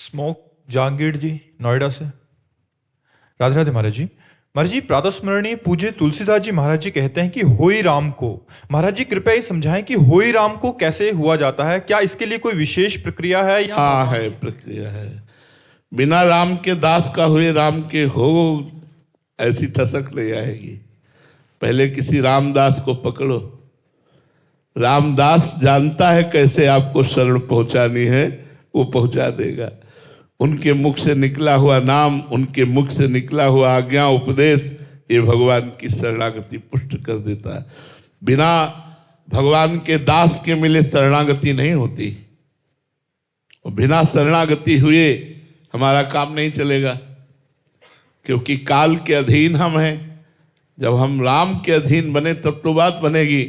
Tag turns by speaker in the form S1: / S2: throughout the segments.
S1: Smoke Jahangir जी नोएडा से। राधे राधे महाराज जी। महाराज जी, प्रातः स्मरणीय पूज्य तुलसीदास जी महाराज जी कहते हैं कि होई राम को। महाराज जी कृपया ये समझाएं कि होई राम को कैसे हुआ जाता है, क्या इसके लिए कोई विशेष प्रक्रिया है या?
S2: हाँ है, प्रक्रिया है। बिना राम के दास का हुए राम के हो, ऐसी ठसक नहीं आएगी। पहले किसी रामदास को पकड़ो, रामदास जानता है कैसे आपको शरण पहुंचानी है, वो पहुंचा देगा। उनके मुख से निकला हुआ नाम, उनके मुख से निकला हुआ आज्ञा उपदेश, ये भगवान की शरणागति पुष्ट कर देता है। बिना भगवान के दास के मिले शरणागति नहीं होती, और बिना शरणागति हुए हमारा काम नहीं चलेगा, क्योंकि काल के अधीन हम हैं। जब हम राम के अधीन बने तब तो बात बनेगी।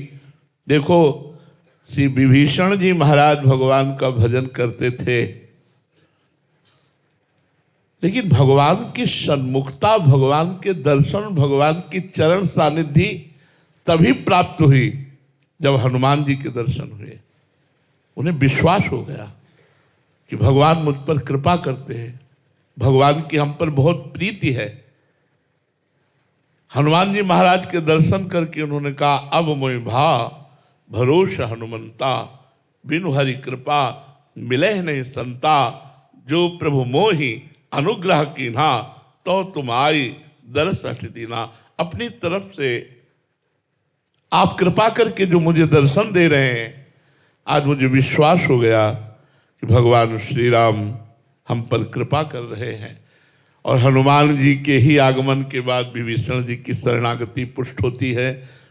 S2: देखो, श्री विभीषण जी महाराज भगवान का भजन करते थे, लेकिन भगवान की सन्मुखता, भगवान के दर्शन, भगवान की चरण सानिध्य तभी प्राप्त हुई जब हनुमान जी के दर्शन हुए। उन्हें विश्वास हो गया कि भगवान मुझ पर कृपा करते हैं, भगवान की हम पर बहुत प्रीति है। हनुमान जी महाराज के दर्शन करके उन्होंने कहा, अब मोहि भा भरोसा हनुमंता, बिनु हरि कृपा मिले नहीं संता, जो प्रभु मोहि अनुग्रह कीन्हा, तो तुम आई दरस हठ दीना। अपनी तरफ से आप कृपा करके जो मुझे दर्शन दे रहे हैं, आज मुझे विश्वास हो गया कि भगवान श्री राम हम पर कृपा कर रहे हैं। और हनुमान जी के ही आगमन के बाद विभीषण जी की शरणागति पुष्ट होती है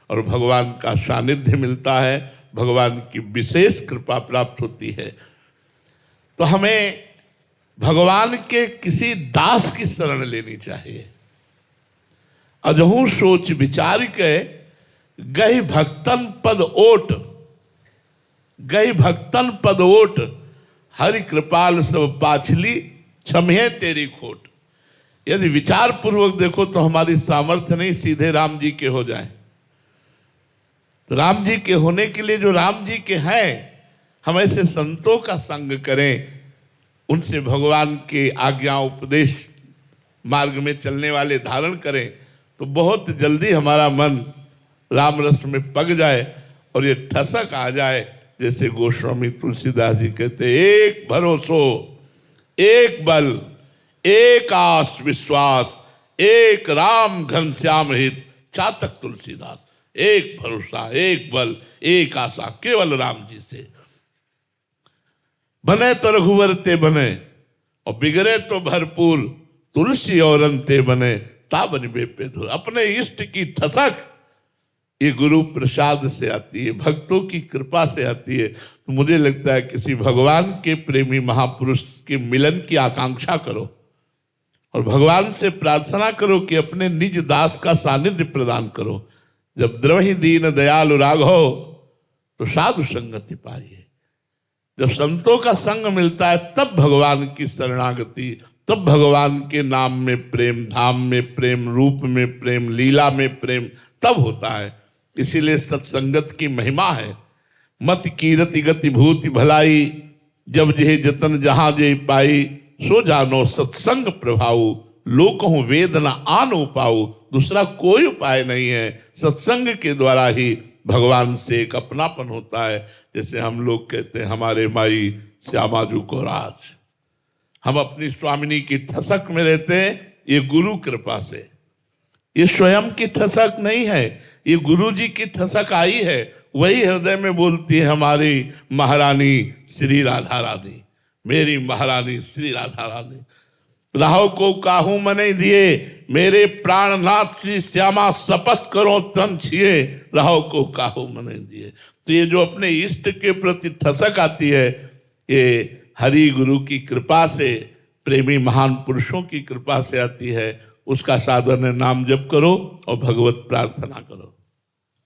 S2: और भगवान का सानिध्य मिलता है, भगवान की विशेष कृपा प्राप्त होती है। तो हमें भगवान के किसी दास की शरण लेनी चाहिए। अजहू सोच विचार के गई भक्तन पद ओट, गई भक्तन पद ओट, हरि कृपाल सब पाछली, क्षमहे तेरी खोट। यदि विचार पूर्वक देखो तो हमारी सामर्थ्य नहीं सीधे राम जी के हो जाए। तो राम जी के होने के लिए जो राम जी के हैं, हम ऐसे संतों का संग करें, उनसे भगवान के आज्ञा उपदेश मार्ग में चलने वाले धारण करें, तो बहुत जल्दी हमारा मन राम रस में पग जाए और ये ठसक आ जाए। जैसे गोस्वामी तुलसीदास जी कहते, एक भरोसो एक बल, एक आस विश्वास, एक राम घनश्याम हित, चातक तुलसीदास। एक भरोसा, एक बल, एक आशा, केवल राम जी से। बने तो रघुवर ते बने, और बिगड़े तो भरपूर, तुलसी और अंते बने, ताबन बेपे धुर। अपने इष्ट की ठसक ये गुरु प्रसाद से आती है, भक्तों की कृपा से आती है। तो मुझे लगता है किसी भगवान के प्रेमी महापुरुष के मिलन की आकांक्षा करो और भगवान से प्रार्थना करो कि अपने निज दास का सानिध्य प्रदान करो। जब द्रवहि दीन दयालु राघव, तो साधु संगति पाइए। जब संतों का संग मिलता है तब भगवान की शरणागति, तब भगवान के नाम में प्रेम, धाम में प्रेम, रूप में प्रेम, लीला में प्रेम तब होता है। इसीलिए सत्संगत की महिमा है। मत कीरति गति भूति भलाई, जब जेह जतन जहां जे पाई, सो जानो सत्संग प्रभाऊ, लोकहु वेदना आन उपाऊ। दूसरा कोई उपाय नहीं है, सत्संग के द्वारा ही भगवान से एक अपनापन होता है। जैसे हम लोग कहते हैं, हमारे माई श्यामाजू को राज, हम अपनी स्वामिनी की ठसक में रहते हैं, ये गुरु कृपा से। ये स्वयं की ठसक नहीं है, ये गुरु जी की ठसक आई है। वही हृदय में बोलती है हमारी महारानी श्री राधा रानी, मेरी महारानी श्री राधा रानी। राहो को काहू मने दिए, मेरे प्राणनाथ श्री श्यामा शपथ करो तन छिए, राहो को काहू मने दिए। तो ये जो अपने इष्ट के प्रति ठसक आती है, ये हरि गुरु की कृपा से, प्रेमी महान पुरुषों की कृपा से आती है। उसका साधन है नाम जप करो और भगवत प्रार्थना करो।